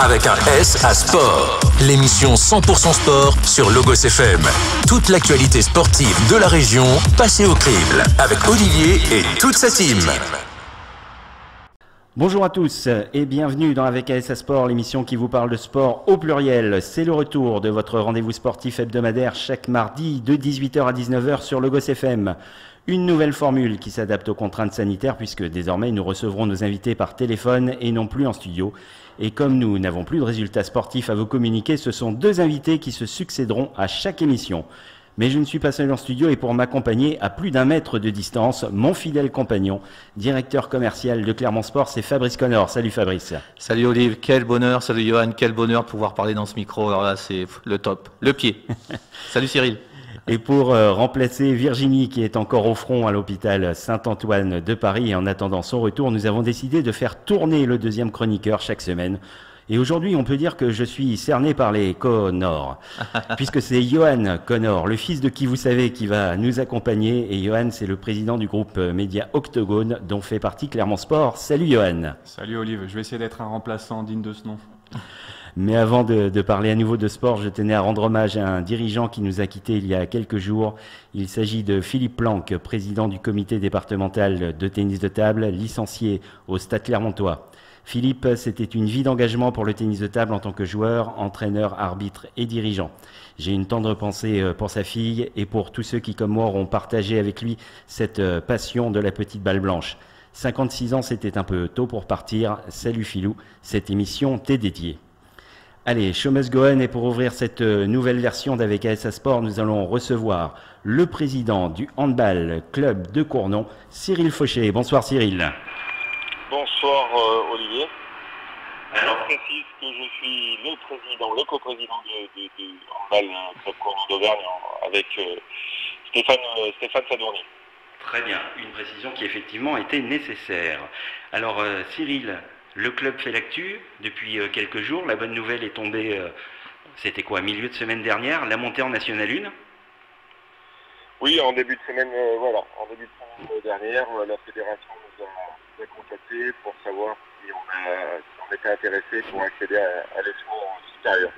avec un S à sport. L'émission 100% sport sur Logos FM. Toute l'actualité sportive de la région passée au crible avec Olivier et toute sa team. Bonjour à tous et bienvenue dans Avec AS Sport, l'émission qui vous parle de sport au pluriel. C'est le retour de votre rendez-vous sportif hebdomadaire chaque mardi de 18h à 19h sur Logos FM. Une nouvelle formule qui s'adapte aux contraintes sanitaires puisque désormais nous recevrons nos invités par téléphone et non plus en studio. Et comme nous n'avons plus de résultats sportifs à vous communiquer, ce sont deux invités qui se succéderont à chaque émission. Mais je ne suis pas seul en studio et pour m'accompagner à plus d'un mètre de distance, mon fidèle compagnon, directeur commercial de Clermont Sport, c'est Fabrice Connor. Salut Fabrice. Salut Olive, quel bonheur, salut Johan, quel bonheur de pouvoir parler dans ce micro. Alors là, c'est le top, le pied. Salut Cyril. Et pour remplacer Virginie qui est encore au front à l'hôpital Saint-Antoine de Paris et en attendant son retour, nous avons décidé de faire tourner le deuxième chroniqueur chaque semaine. Et aujourd'hui, on peut dire que je suis cerné par les Connors, puisque c'est Johan Connor, le fils de qui vous savez, qui va nous accompagner. Et Johan, c'est le président du groupe média Octogone, dont fait partie Clermont Sport. Salut Johan. Salut Olive, je vais essayer d'être un remplaçant digne de ce nom. Mais avant de parler à nouveau de sport, je tenais à rendre hommage à un dirigeant qui nous a quittés il y a quelques jours. Il s'agit de Philippe Planck, président du comité départemental de tennis de table, licencié au Stade Clermontois. Philippe, c'était une vie d'engagement pour le tennis de table en tant que joueur, entraîneur, arbitre et dirigeant. J'ai une tendre pensée pour sa fille et pour tous ceux qui, comme moi, auront partagé avec lui cette passion de la petite balle blanche. 56 ans, c'était un peu tôt pour partir. Salut Philou, cette émission t'est dédiée. Allez, show must go on, et pour ouvrir cette nouvelle version d'Avec AS Sport, nous allons recevoir le président du handball club de Cournon, Cyril Fauché. Bonsoir Cyril. Bonsoir Olivier. Alors, je précise que je suis le président, le coprésident du handball club Cournon d'Auvergne avec Stéphane Sadourny. Très bien, une précision qui effectivement était nécessaire. Alors Cyril, le club fait l'actu depuis quelques jours. La bonne nouvelle est tombée, c'était quoi, milieu de semaine dernière, la montée en National 1. Oui, en début de semaine, dernière, la fédération nous a contacté pour savoir si on était intéressé pour accéder à l'échelon supérieur.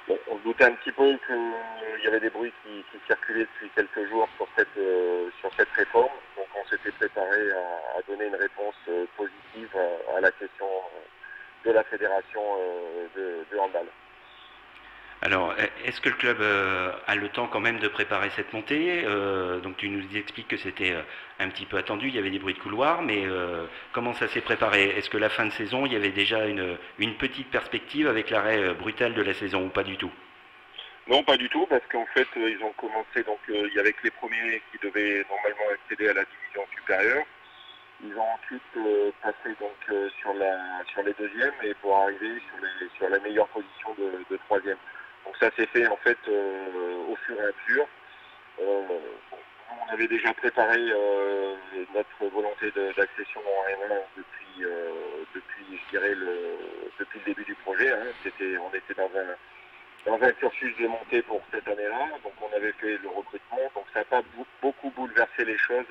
Bon, on se doutait un petit peu qu'il y avait des bruits qui circulaient depuis quelques jours sur cette réforme. Donc on s'était préparé à donner une réponse positive à la question de la fédération de handball. Alors, est-ce que le club a le temps quand même de préparer cette montée donc tu nous expliques que c'était un petit peu attendu, il y avait des bruits de couloir, mais comment ça s'est préparé? Est-ce que la fin de saison, il y avait déjà une petite perspective avec l'arrêt brutal de la saison ou pas du tout? Non, pas du tout, parce qu'en fait, ils ont commencé, donc il y avait que les premiers qui devaient normalement accéder à la division supérieure. Ils ont ensuite passé donc sur les deuxièmes et pour arriver sur la meilleure position de troisième. Donc ça s'est fait en fait au fur et à mesure. On avait déjà préparé notre volonté d'accession en N1 depuis je dirais depuis le début du projet. Hein. On était dans un cursus de montée pour cette année-là, donc on avait fait le recrutement, donc ça n'a pas beaucoup bouleversé les choses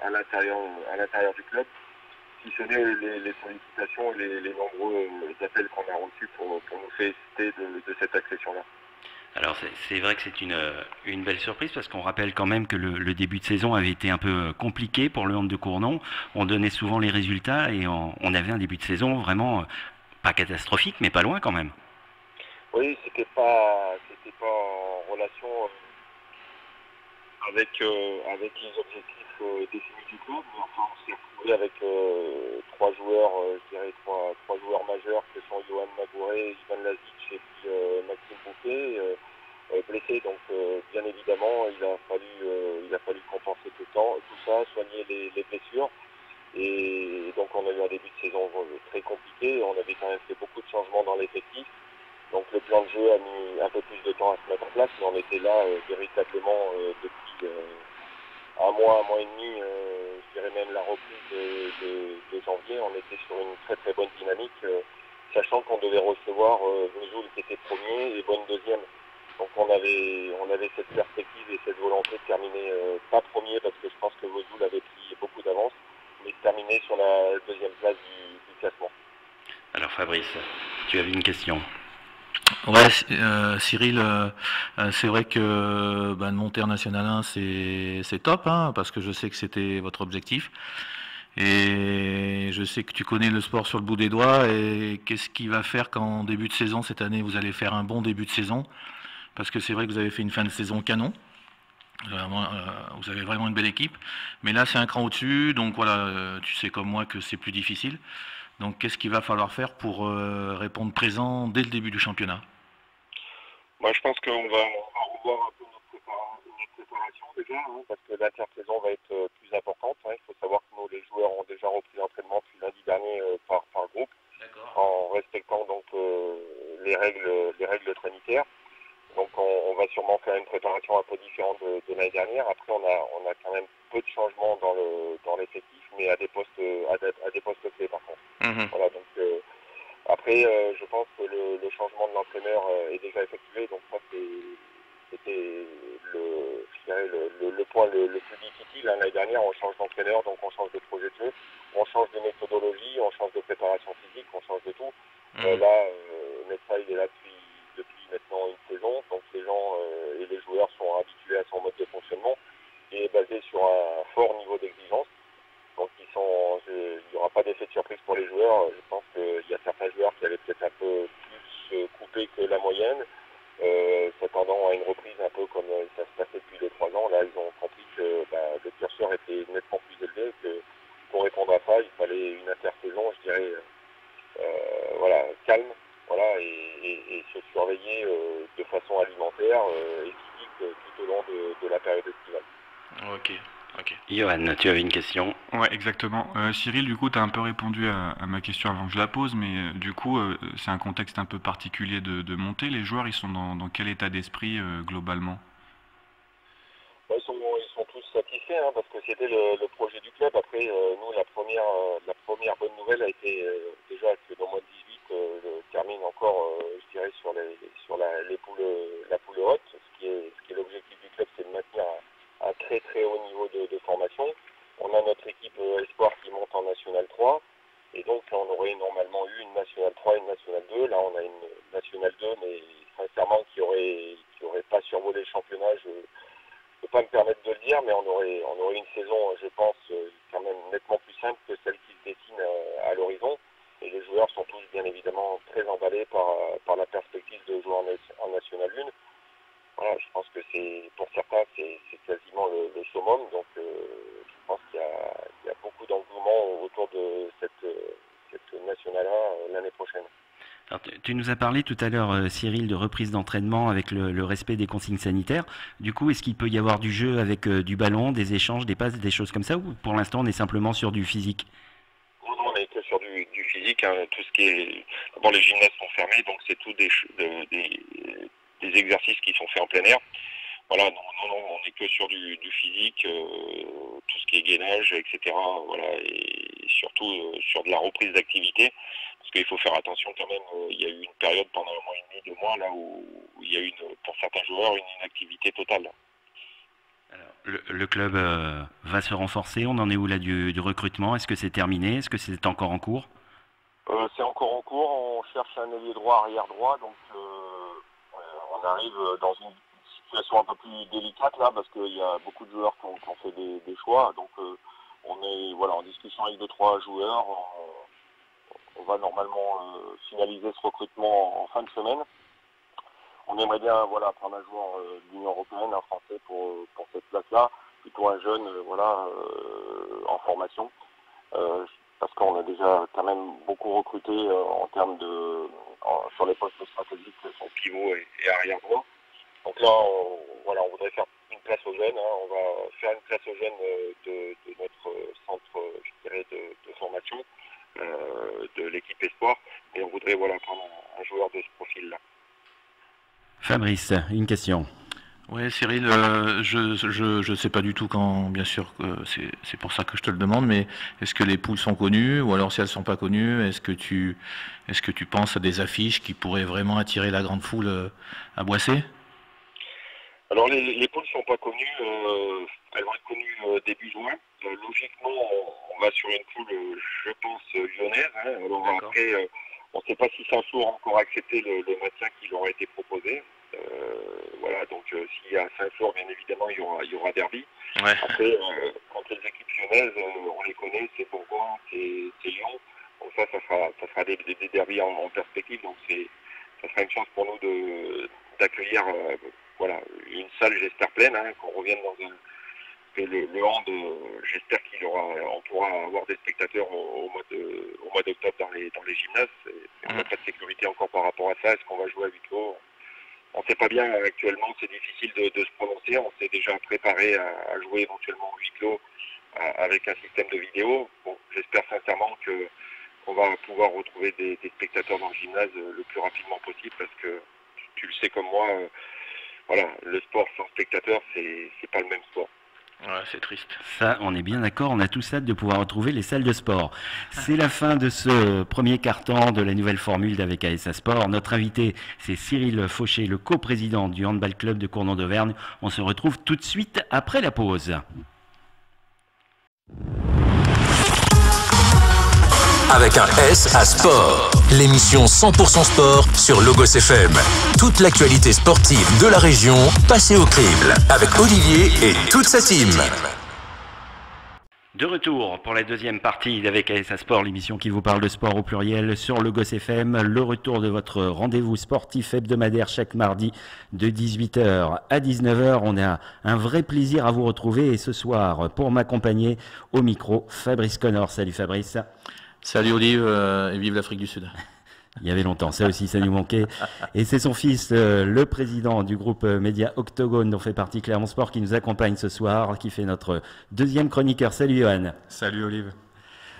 à l'intérieur du club, si ce n'est les sollicitations et les nombreux appels qu'on a reçus pour nous féliciter de cette accession-là. Alors c'est vrai que c'est une belle surprise parce qu'on rappelle quand même que le début de saison avait été un peu compliqué pour le hand de Cournon. On donnait souvent les résultats et on avait un début de saison vraiment pas catastrophique mais pas loin quand même. Oui, c'était pas en relation avec les objectifs définis du club, mais enfin on s'est retrouvé avec trois joueurs, je dirais trois joueurs majeurs que sont Johan Magouret, Ivan Lazic et puis Maxime Bouquet, blessés. Donc bien évidemment il a fallu compenser tout ça, soigner les blessures. Et donc on a eu un début de saison très compliqué, on avait quand même fait beaucoup de changements dans l'effectif. Donc le plan de jeu a mis un peu plus de temps à se mettre en place, mais on était là véritablement depuis un mois et demi, je dirais même la reprise de janvier. On était sur une très très bonne dynamique, sachant qu'on devait recevoir Vesoul qui était premier et Bonne deuxième. Donc on avait cette perspective et cette volonté de terminer pas premier parce que je pense que Vesoul avait pris beaucoup d'avance, mais de terminer sur la deuxième place du classement. Alors Fabrice, tu avais une question. Ouais, Cyril, c'est vrai que de monter en National 1, c'est top, hein, parce que je sais que c'était votre objectif. Et je sais que tu connais le sport sur le bout des doigts. Et qu'est-ce qui va faire qu'en début de saison, cette année, vous allez faire un bon début de saison? Parce que c'est vrai que vous avez fait une fin de saison canon. Vous avez vraiment une belle équipe. Mais là, c'est un cran au-dessus. Donc voilà, tu sais comme moi que c'est plus difficile. Donc qu'est-ce qu'il va falloir faire pour répondre présent dès le début du championnat? Moi, je pense qu'on va revoir un peu notre préparation déjà, hein, parce que l'intersaison va être plus importante. Hein. Il faut savoir que nous, les joueurs, ont déjà repris l'entraînement depuis lundi dernier par groupe, en respectant donc les règles sanitaires. Donc on va sûrement faire une préparation un peu différente de l'année dernière. Après, on a quand même peu de changements dans l'effectif, mais à des postes clés par contre. Voilà, donc après, je pense que le changement de l'entraîneur est déjà effectué, donc ça c'était le point le plus difficile. Hein. L'année dernière, on change d'entraîneur, donc on change de projet de jeu, on change de méthodologie, on change de préparation physique, on change de tout. Là, Metsra, il est là depuis maintenant une saison, donc les gens et les joueurs sont habitués à son mode de fonctionnement et est basé sur un fort niveau d'exigence. Donc il n'y aura pas d'effet de surprise pour les joueurs. Je pense qu'il y a certains joueurs qui avaient peut-être un peu plus coupé que la moyenne, s'attendant à une reprise un peu comme ça se passait depuis 2-3 ans. Là, ils ont compris que le curseur était nettement plus élevé, que pour répondre à ça, il fallait une intersaison, je dirais, calme, voilà, et se surveiller de façon alimentaire et physique tout au long de la période estivale. Ok. Johan, tu avais une question? Ouais, exactement. Cyril, du coup, tu as un peu répondu à ma question avant que je la pose, mais du coup, c'est un contexte un peu particulier de monter. Les joueurs, ils sont dans quel état d'esprit globalement? Ils sont tous satisfaits, hein, parce que c'était le projet du club. Après, nous, la première bonne nouvelle a été déjà que dans le mois de 18 termine encore, je dirais, sur la poule haute. Ce qui est l'objectif du club, c'est de maintenir un très très haut niveau de formation. On a notre équipe Espoir qui monte en National 3. Et donc là, on aurait normalement eu une National 3 et une National 2. Là, on a une National 2, mais sincèrement, qui aurait pas survolé le championnat. Je ne peux pas me permettre de le dire, mais on aurait une saison, je pense, quand même nettement plus simple que celle qui se dessine à l'horizon. Et les joueurs sont tous, bien évidemment, très emballés par la perspective de jouer en National 1. Voilà, je pense que pour certains, c'est quasiment le summum. Donc, je pense qu'il y a beaucoup d'engouement autour de cette National 1 l'année prochaine. Alors, tu nous as parlé tout à l'heure, Cyril, de reprise d'entraînement avec le respect des consignes sanitaires. Du coup, est-ce qu'il peut y avoir du jeu avec du ballon, des échanges, des passes, des choses comme ça, ou pour l'instant, on est simplement sur du physique? Non, on est que sur du physique. Hein. Tout ce qui est... D'abord, les gymnases sont fermés, donc c'est tout des exercices qui sont faits en plein air. Voilà, non, on n'est que sur du physique, tout ce qui est gainage, etc. Voilà, et surtout sur de la reprise d'activité, parce qu'il faut faire attention quand même. Il y a eu une période pendant un mois et demi, 2 mois, là où il y a eu, pour certains joueurs, une inactivité totale. Alors, le club va se renforcer. On en est où là du recrutement? Est-ce que c'est terminé? Est-ce que c'est encore en cours? C'est encore en cours. On cherche un ailier droit, arrière droit, donc on arrive dans une situation un peu plus délicate là, parce qu'il y a beaucoup de joueurs qui ont fait des choix. Donc on est en discussion avec 2-3 joueurs. On va normalement finaliser ce recrutement en fin de semaine. On aimerait bien prendre un joueur de l'Union européenne, un Français pour cette place-là, plutôt un jeune en formation. Parce qu'on a déjà quand même beaucoup recruté en termes sur les postes stratégiques, son pivot et arrière droit. Donc là, on voudrait faire une place aux jeunes. Hein. On va faire une place aux jeunes de notre centre, je dirais, de formation de l'équipe Espoir. Et on voudrait prendre un joueur de ce profil-là. Fabrice, une question. Ouais, Cyril, je sais pas du tout quand, bien sûr, c'est pour ça que je te le demande, mais est-ce que les poules sont connues, ou alors si elles sont pas connues, est-ce que tu penses à des affiches qui pourraient vraiment attirer la grande foule à Boissé? Alors les poules sont pas connues, elles vont être connues début juin. Logiquement, on va sur une poule, je pense, lyonnaise. Hein. Alors après, On ne sait pas si Saint-Flour a encore accepté le maintien qui leur a été proposé. Voilà, donc s'il y a Saint-Flour, bien évidemment, il y aura derby. Ouais. Après, quand les équipes lyonnaises, on les connaît, c'est Bourgoin, c'est Lyon. Donc ça sera des derbys en perspective. Donc ça sera une chance pour nous d'accueillir voilà, une salle, j'espère, pleine, hein, qu'on revienne dans un... Le hand, j'espère on pourra avoir des spectateurs au mois d'octobre dans les gymnases. On n'a pas de sécurité encore par rapport à ça. Est-ce qu'on va jouer à huis clos? On ne sait pas bien actuellement, c'est difficile de se prononcer. On s'est déjà préparé à jouer éventuellement en huis clos avec un système de vidéo. Bon, j'espère sincèrement qu'on va pouvoir retrouver des spectateurs dans le gymnase le plus rapidement possible parce que tu le sais comme moi, voilà, le sport sans spectateurs, c'est pas le même sport. Ouais, c'est triste. Ça, on est bien d'accord, on a tous hâte de pouvoir retrouver les salles de sport. C'est la fin de ce premier quart-temps de la nouvelle formule d'Avec ASA Sport. Notre invité, c'est Cyril Fauché, le coprésident du Handball Club de Cournon d'Auvergne. On se retrouve tout de suite après la pause. Avec un S à sport. L'émission 100% sport sur Logos FM. Toute l'actualité sportive de la région passée au crible. Avec Olivier et toute sa team. De retour pour la deuxième partie d'Avec ASA Sport, l'émission qui vous parle de sport au pluriel sur Logos FM. Le retour de votre rendez-vous sportif hebdomadaire chaque mardi de 18h à 19h. On a un vrai plaisir à vous retrouver et ce soir, pour m'accompagner au micro, Fabrice Connor. Salut Fabrice. Salut Olive et vive l'Afrique du Sud. Il y avait longtemps, ça aussi, ça nous manquait. Et c'est son fils, le président du groupe Média Octogone, dont fait partie Clermont Sport, qui nous accompagne ce soir, qui fait notre deuxième chroniqueur. Salut Johan. Salut Olive.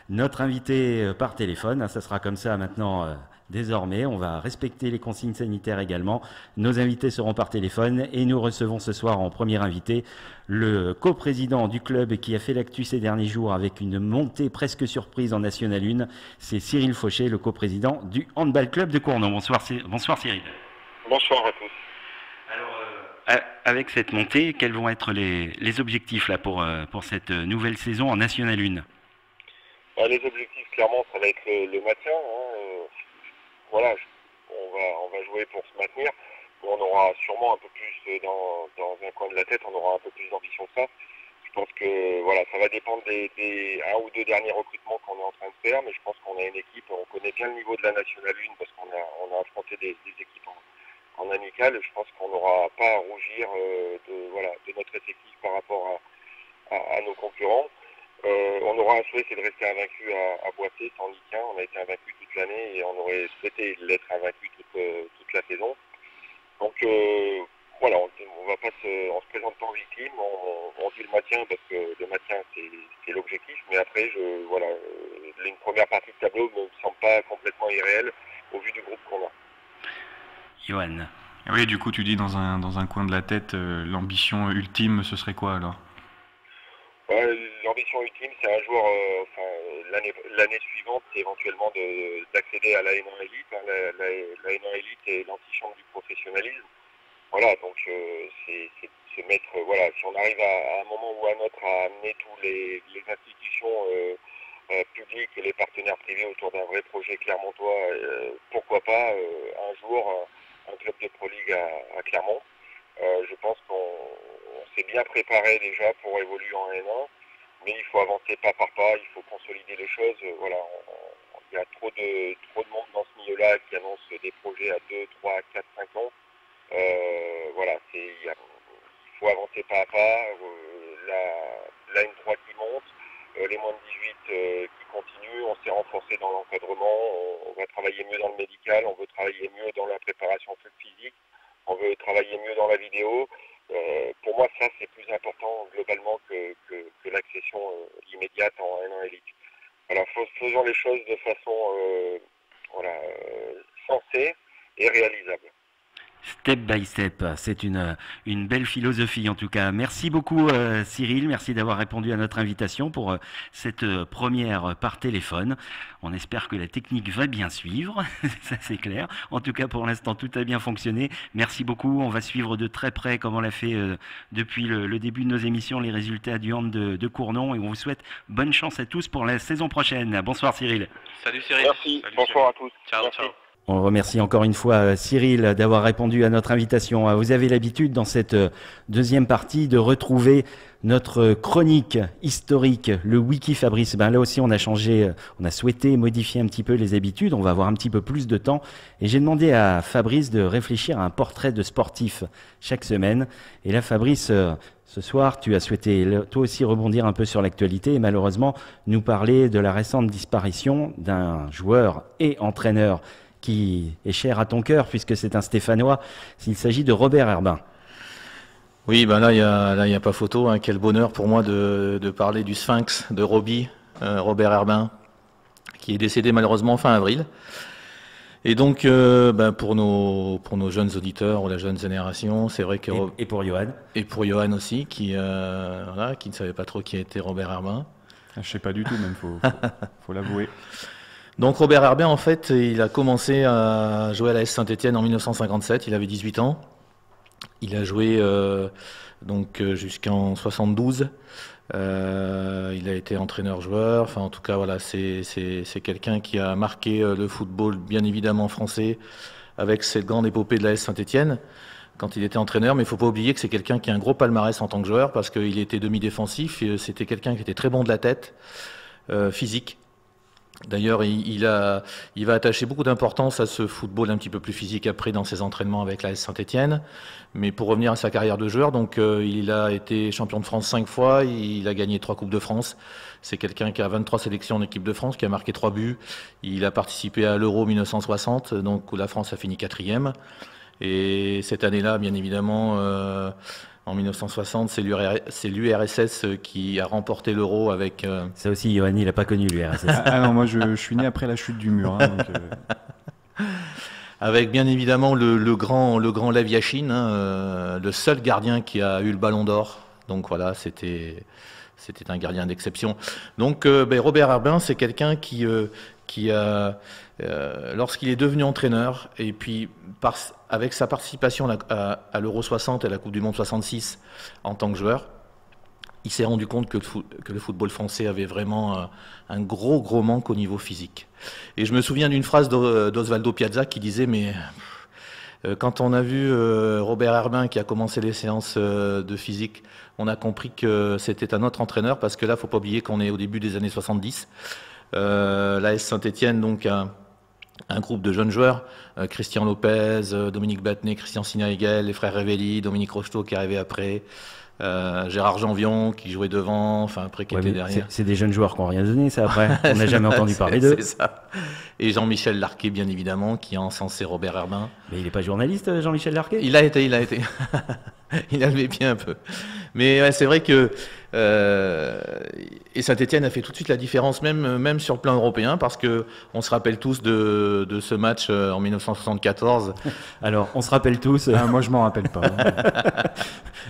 Notre invité par téléphone, hein, ça sera comme ça maintenant désormais. On va respecter les consignes sanitaires également. Nos invités seront par téléphone et nous recevons ce soir en premier invité le coprésident du club qui a fait l'actu ces derniers jours avec une montée presque surprise en National 1. C'est Cyril Fauché, le coprésident du Handball Club de Cournon. Bonsoir Cyril. Bonsoir à tous. Alors, avec cette montée, quels vont être les objectifs là pour cette nouvelle saison en National 1? Les objectifs, clairement, ça va être le maintien. Hein. Voilà, on va jouer pour se maintenir. On aura sûrement un peu plus dans un coin de la tête, on aura un peu plus d'ambition que ça. Je pense que voilà, ça va dépendre des 1 ou 2 derniers recrutements qu'on est en train de faire, mais je pense qu'on a une équipe, on connaît bien le niveau de la National 1 parce qu'on a affronté des équipes en amical. Je pense qu'on n'aura pas à rougir de notre effectif par rapport à nos concurrents. On aura un souhait, c'est de rester invaincu à Boissé, sans Ligue 1. On a été invaincu toute l'année et on aurait souhaité l'être invaincu toute la saison. Donc voilà, on va pas on se présente pas en victime, on dit le maintien parce que le maintien c'est l'objectif, mais après une première partie de tableau ne me semble pas complètement irréelle au vu du groupe qu'on a. Johan. Oui, du coup tu dis dans un coin de la tête, l'ambition ultime ce serait quoi alors? L'ambition ultime, c'est un jour, l'année suivante, c'est éventuellement d'accéder à la N1 Elite. Hein. La N1 Elite est l'antichambre du professionnalisme. Voilà, donc c'est se mettre, voilà, si on arrive à un moment ou à un autre à amener tous les institutions publiques et les partenaires privés autour d'un vrai projet clermontois, pourquoi pas un jour un club de Pro League à Clermont. Je pense qu'on s'est bien préparé déjà pour évoluer en N1, mais il faut avancer pas par pas, il faut consolider les choses. Voilà, il y a trop de monde dans ce milieu-là qui annonce des projets à 2, 3, 4, 5 ans. Voilà, il faut avancer pas à pas. La N3 qui monte, les moins de 18 qui continuent. On s'est renforcé dans l'encadrement, on va travailler mieux dans le médical, on veut travailler mieux dans la préparation physique. On veut travailler mieux dans la vidéo. Pour moi, ça, c'est plus important globalement que l'accession immédiate en N1 Elite. Voilà, faisons les choses de façon sensée et réalisable. Step by step, c'est une belle philosophie en tout cas. Merci beaucoup Cyril, merci d'avoir répondu à notre invitation pour cette première par téléphone. On espère que la technique va bien suivre, ça c'est clair. En tout cas pour l'instant tout a bien fonctionné. Merci beaucoup, on va suivre de très près comme on l'a fait depuis le début de nos émissions les résultats du hand de Cournon et on vous souhaite bonne chance à tous pour la saison prochaine. Bonsoir Cyril. Salut Cyril. Merci, Salut, bonsoir Cyril. à tous. Ciao, Merci. ciao. On remercie encore une fois Cyril d'avoir répondu à notre invitation. Vous avez l'habitude dans cette deuxième partie de retrouver notre chronique historique, le Wiki Fabrice. Là aussi on a changé, on a souhaité modifier un petit peu les habitudes, on va avoir un petit peu plus de temps. Et j'ai demandé à Fabrice de réfléchir à un portrait de sportif chaque semaine. Et là Fabrice, ce soir tu as souhaité toi aussi rebondir un peu sur l'actualité et malheureusement nous parler de la récente disparition d'un joueur et entraîneur qui est cher à ton cœur puisque c'est un Stéphanois, s'il s'agit de Robert Herbin. Oui, là, il y a pas photo. Hein. Quel bonheur pour moi de parler du Sphinx, de Robbie, Robert Herbin, qui est décédé malheureusement fin avril. Et donc, pour nos jeunes auditeurs ou la jeune génération, c'est vrai que... Et pour Johan. Et pour Johan aussi, qui ne savait pas trop qui était Robert Herbin. Je sais pas du tout, même, faut l'avouer. Donc Robert Herbin, en fait, il a commencé à jouer à la S Saint-Étienne en 1957, il avait 18 ans. Il a joué jusqu'en 72. Il a été entraîneur-joueur. Enfin, en tout cas, voilà, c'est quelqu'un qui a marqué le football, bien évidemment français, avec cette grande épopée de la S Saint-Étienne quand il était entraîneur. Mais il ne faut pas oublier que c'est quelqu'un qui a un gros palmarès en tant que joueur parce qu'il était demi-défensif. C'était quelqu'un qui était très bon de la tête, physique. D'ailleurs, il va attacher beaucoup d'importance à ce football un petit peu plus physique après dans ses entraînements avec la S Saint-Étienne. Mais pour revenir à sa carrière de joueur, donc il a été champion de France 5 fois, il a gagné 3 Coupes de France. C'est quelqu'un qui a 23 sélections en équipe de France, qui a marqué 3 buts. Il a participé à l'Euro 1960, donc où la France a fini 4e. Et cette année-là, bien évidemment, en 1960, c'est l'URSS qui a remporté l'Euro avec... Ça aussi, Johan, il n'a pas connu l'URSS. Ah non, moi je suis né après la chute du mur. Hein, donc, Avec bien évidemment le grand Lev Yachine, le seul gardien qui a eu le ballon d'or. Donc voilà, c'était un gardien d'exception. Donc Robert Herbin, c'est quelqu'un qui a, lorsqu'il est devenu entraîneur, et puis avec sa participation à l'Euro 60 et à la Coupe du Monde 66 en tant que joueur, il s'est rendu compte que le football français avait vraiment un gros manque au niveau physique. Et je me souviens d'une phrase d'Osvaldo Piazza qui disait mais quand on a vu Robert Herbin qui a commencé les séances de physique, on a compris que c'était un autre entraîneur parce que là, faut pas oublier qu'on est au début des années 70. La S Saint-Étienne, donc un groupe de jeunes joueurs, Christian Lopez, Dominique Battenet, Christian Sinaïgel, les frères Révelli, Dominique Rocheteau qui arrivait après, Gérard Janvion qui jouait devant, enfin après qui était derrière. C'est des jeunes joueurs qui n'ont rien donné, ça après. On n'a jamais entendu parler d'eux. C'est ça. Et Jean-Michel Larquet, bien évidemment, qui a encensé Robert Herbin. Mais il n'est pas journaliste, Jean-Michel Larquet ? Il a été. Il a levé bien un peu. Mais ouais, c'est vrai que et Saint-Étienne a fait tout de suite la différence, même sur le plan européen, parce que on se rappelle tous de ce match en 1974. Alors, on se rappelle tous. moi, je m'en rappelle pas.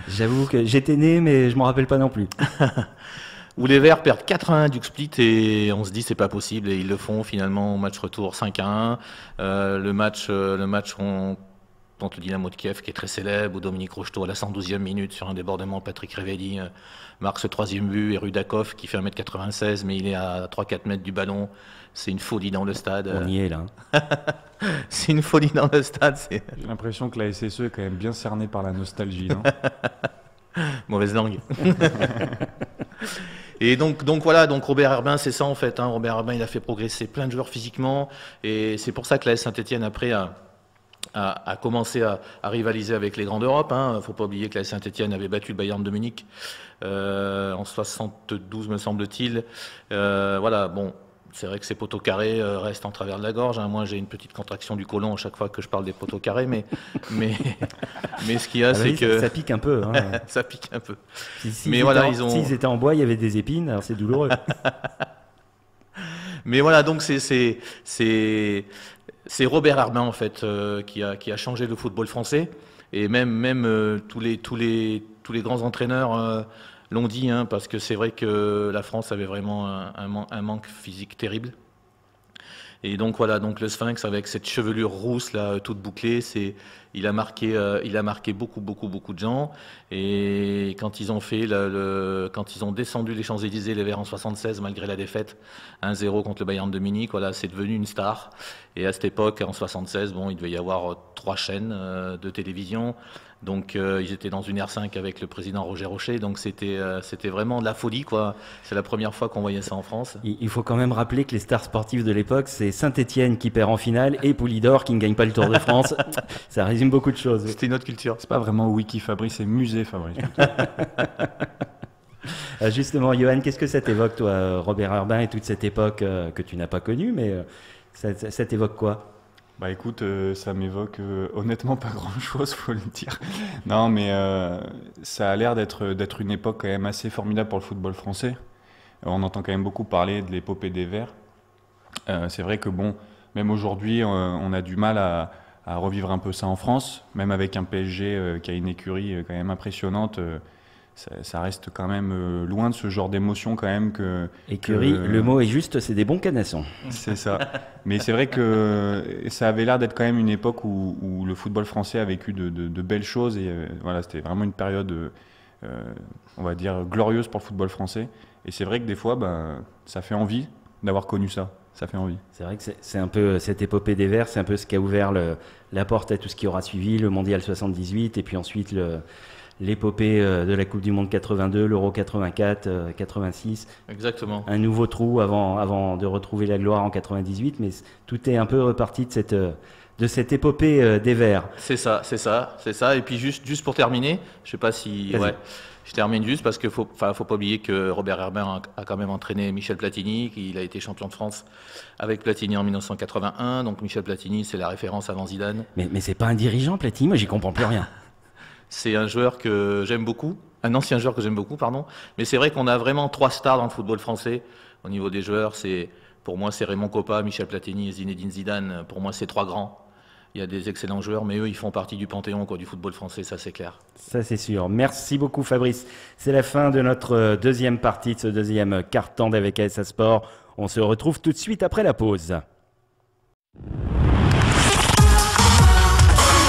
J'avoue que j'étais né, mais je m'en rappelle pas non plus. Où les Verts perdent 4-1 du Split et on se dit c'est pas possible et ils le font finalement au match retour 5-1. Le match contre le Dynamo de Kiev qui est très célèbre, où Dominique Rocheteau à la 112e minute sur un débordement, Patrick Révelli marque ce 3e but et Rudakov qui fait 1m96 mais il est à 3-4 mètres du ballon. C'est une folie dans le stade. On y est là. C'est une folie dans le stade. J'ai l'impression que la SSE est quand même bien cernée par la nostalgie, non ? Mauvaise langue. Et donc voilà, donc Robert Herbin, c'est ça en fait. Robert Herbin, il a fait progresser plein de joueurs physiquement et c'est pour ça que la Saint-Étienne après a commencé à rivaliser avec les grands d'Europe. Faut pas oublier que la Saint-Étienne avait battu le Bayern de Munich en 72, me semble-t-il. Voilà, bon. C'est vrai que ces poteaux carrés restent en travers de la gorge. Moi, j'ai une petite contraction du côlon à chaque fois que je parle des poteaux carrés, mais ce qu'il y a, c'est que ça pique un peu. Ça pique un peu. Mais voilà, s'ils étaient en bois, il y avait des épines. Alors c'est douloureux. Mais voilà, donc C'est Robert Herbin en fait qui a changé le football français et même tous les grands entraîneurs l'ont dit hein, parce que c'est vrai que la France avait vraiment un manque physique terrible. Et donc voilà, donc le Sphinx avec cette chevelure rousse là, toute bouclée, il a marqué beaucoup de gens. Et quand ils ont quand ils ont descendu les Champs-Élysées, les Verts en 76, malgré la défaite 1-0 contre le Bayern de Munich, voilà, c'est devenu une star. Et à cette époque, en 76, bon, il devait y avoir 3 chaînes de télévision. Donc ils étaient dans une R5 avec le président Roger Rocher, donc c'était vraiment de la folie quoi. C'est la première fois qu'on voyait ça en France. Il faut quand même rappeler que les stars sportives de l'époque, c'est Saint-Étienne qui perd en finale et Poulidor qui ne gagne pas le Tour de France. Ça résume beaucoup de choses. C'était une autre culture. C'est pas vraiment Wiki Fabrice, c'est Musée Fabrice. Justement, Johan, qu'est-ce que ça t'évoque toi, Robert Herbin et toute cette époque que tu n'as pas connue, mais ça t'évoque quoi? Bah écoute, ça m'évoque honnêtement pas grand-chose, faut le dire. Non, mais ça a l'air d'être une époque quand même assez formidable pour le football français. On entend quand même beaucoup parler de l'épopée des Verts. C'est vrai que bon, même aujourd'hui, on a du mal à revivre un peu ça en France, même avec un PSG qui a une écurie quand même impressionnante. Ça reste quand même loin de ce genre d'émotion quand même Écurie, le mot est juste, c'est des bons canassons. C'est ça. Mais c'est vrai que ça avait l'air d'être quand même une époque où le football français a vécu de belles choses et voilà, c'était vraiment une période, on va dire, glorieuse pour le football français. Et c'est vrai que des fois, ça fait envie d'avoir connu ça. Ça fait envie. C'est vrai que c'est un peu cette épopée des Verts, c'est un peu ce qui a ouvert la porte à tout ce qui aura suivi, le Mondial 78 et puis ensuite l'épopée de la Coupe du Monde 82, l'Euro 84, 86. Exactement. Un nouveau trou avant de retrouver la gloire en 98, mais tout est un peu reparti de cette épopée des Verts. C'est ça. Et puis juste pour terminer, je sais pas si... Ouais, je termine juste parce qu'il faut pas oublier que Robert Herbin a quand même entraîné Michel Platini, qu'il a été champion de France avec Platini en 1981. Donc Michel Platini, c'est la référence avant Zidane. Mais c'est pas un dirigeant, Platini, moi j'y comprends plus rien. C'est un joueur que j'aime beaucoup, un ancien joueur que j'aime beaucoup, pardon. Mais c'est vrai qu'on a vraiment 3 stars dans le football français. Au niveau des joueurs, pour moi, c'est Raymond Kopa, Michel Platini et Zinedine Zidane. Pour moi, c'est 3 grands. Il y a des excellents joueurs, mais eux, ils font partie du panthéon du football français, ça c'est clair. Ça c'est sûr. Merci beaucoup Fabrice. C'est la fin de notre deuxième partie, de ce deuxième quart-temps d'Avec ASA Sport. On se retrouve tout de suite après la pause.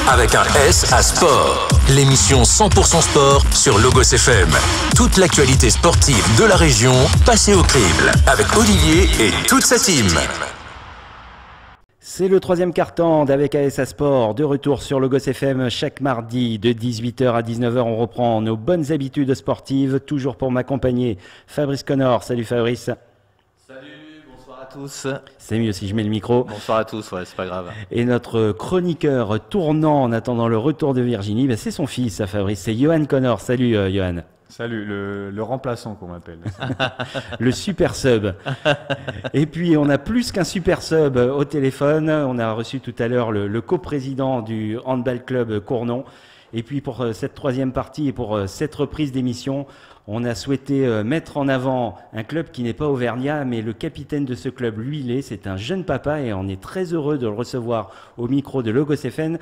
Avec un S à Sport, l'émission 100% sport sur Logos FM. Toute l'actualité sportive de la région passée au crible avec Olivier et toute sa team. C'est le troisième quart-temps d'Avec ASA Sport, de retour sur Logos FM chaque mardi de 18h à 19h. On reprend nos bonnes habitudes sportives, toujours pour m'accompagner Fabrice Connor. Salut Fabrice. Salut, bonsoir à tous. C'est mieux si je mets le micro. Bonsoir à tous, ouais, c'est pas grave. Et notre chroniqueur tournant en attendant le retour de Virginie, c'est son fils, Fabrice, c'est Johan Connor. Salut Johan. Salut, le remplaçant qu'on m'appelle. Le super sub. Et puis on a plus qu'un super sub au téléphone. On a reçu tout à l'heure le coprésident du Handball Club Cournon. Et puis pour cette troisième partie et pour cette reprise d'émission, on a souhaité mettre en avant un club qui n'est pas auvergnat, mais le capitaine de ce club, lui, c'est un jeune papa et on est très heureux de le recevoir au micro de Logos FM.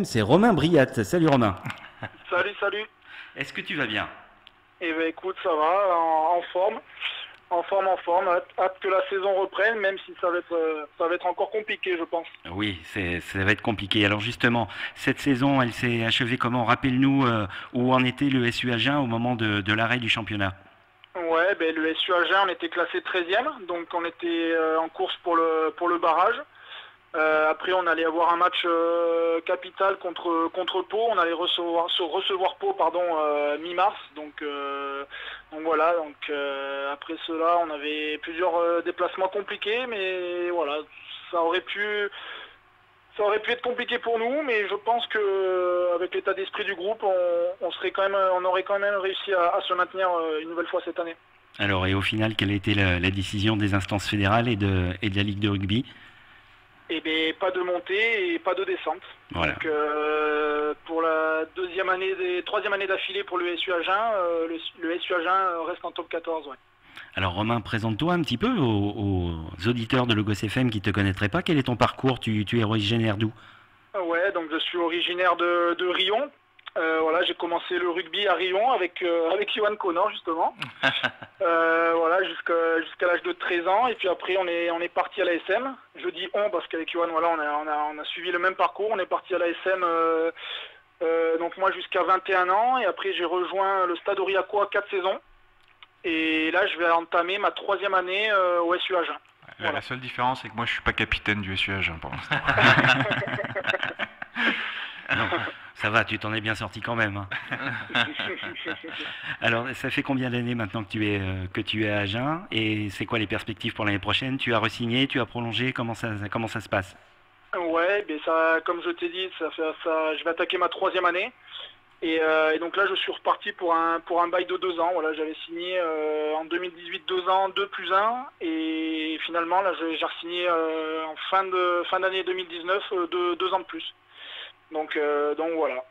C'est Romain Briat. Salut Romain. Salut. Est-ce que tu vas bien? Eh bien écoute, ça va, en forme. Hâte que la saison reprenne, même si ça va être encore compliqué, je pense. Oui, ça va être compliqué. Alors justement, cette saison, elle s'est achevée comment? Rappelle-nous où en était le SU Agen au moment de l'arrêt du championnat. Ouais, le SU Agen, on était classé 13e, donc on était en course pour le barrage. Après, on allait avoir un match capital contre Pau. On allait recevoir Pau, mi-mars. Donc voilà. Après cela, on avait plusieurs déplacements compliqués, mais voilà, ça aurait pu être compliqué pour nous. Mais je pense que avec l'état d'esprit du groupe, on aurait quand même réussi à se maintenir une nouvelle fois cette année. Alors, et au final, quelle a été la décision des instances fédérales et de la Ligue de rugby? Eh bien, pas de montée et pas de descente. Voilà. Donc, pour la troisième année d'affilée pour le SU Agen, le SU Agen reste en top 14. Ouais. Alors Romain, présente-toi un petit peu aux auditeurs de Logos FM qui ne te connaîtraient pas. Quel est ton parcours? Tu es originaire d'où? Ouais, donc je suis originaire de Rion. Voilà, j'ai commencé le rugby à Rion avec Johan Connor justement. Voilà, jusqu'à l'âge de 13 ans. Et puis après, on est parti à l'ASM. Je dis on parce qu'avec Johan, voilà, on a suivi le même parcours. On est parti à l'ASM. Donc moi jusqu'à 21 ans. Et après, j'ai rejoint le Stade Aurillacois 4 saisons. Et là, je vais entamer ma 3e année au SU Agen. La seule différence, c'est que moi, je suis pas capitaine du SU Agen pour l'instant. Non, ça va, tu t'en es bien sorti quand même. Hein. Alors, ça fait combien d'années maintenant que tu es à Agen? Et c'est quoi les perspectives pour l'année prochaine? Tu as re-signé, tu as prolongé? Comment ça se passe? Ouais, mais ça, comme je t'ai dit, je vais attaquer ma 3e année. Et donc là, je suis reparti pour un bail de 2 ans. Voilà, j'avais signé en 2018 2 ans, 2 plus 1. Et finalement, là, j'ai re-signé en fin d'année 2019 2 ans de plus. Donc voilà.